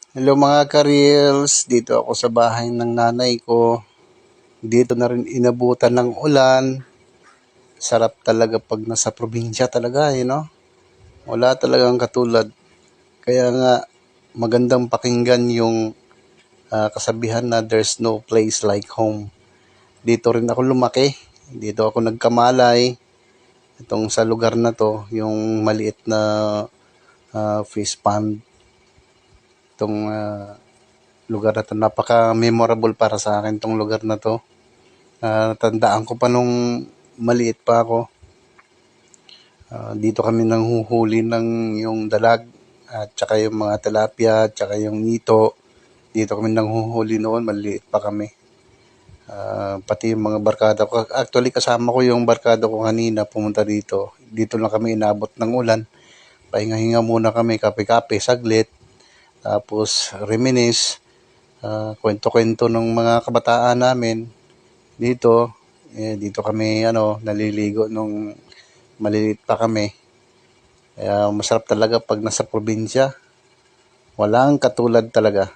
Hello mga ka-reels, dito ako sa bahay ng nanay ko. Dito na rin inabutan ng ulan. Sarap talaga pag nasa probinsya talaga, no? Wala talagang katulad. Kaya nga magandang pakinggan yung kasabihan na there's no place like home. Dito rin ako lumaki. Dito ako nagkamalay. Itong sa lugar na to, yung maliit na fish pond. Itong lugar na to, napaka-memorable para sa akin itong lugar na to. Tandaan ko pa nung maliit pa ako. Dito kami nanghuhuli ng yung dalag at saka yung mga tilapia at saka yung nito. Dito kami nanghuhuli noon, maliit pa kami. Pati yung mga barkada ko. Actually, kasama ko yung barkada ko kanina pumunta dito. Dito lang kami inabot ng ulan. Pahinga-hinga muna kami, kape-kape, saglit. Tapos, reminisce. Kwento-kwento ng mga kabataan namin. Dito kami naliligo nung maliliit pa kami. Kaya masarap talaga pag nasa probinsya. Walang katulad talaga.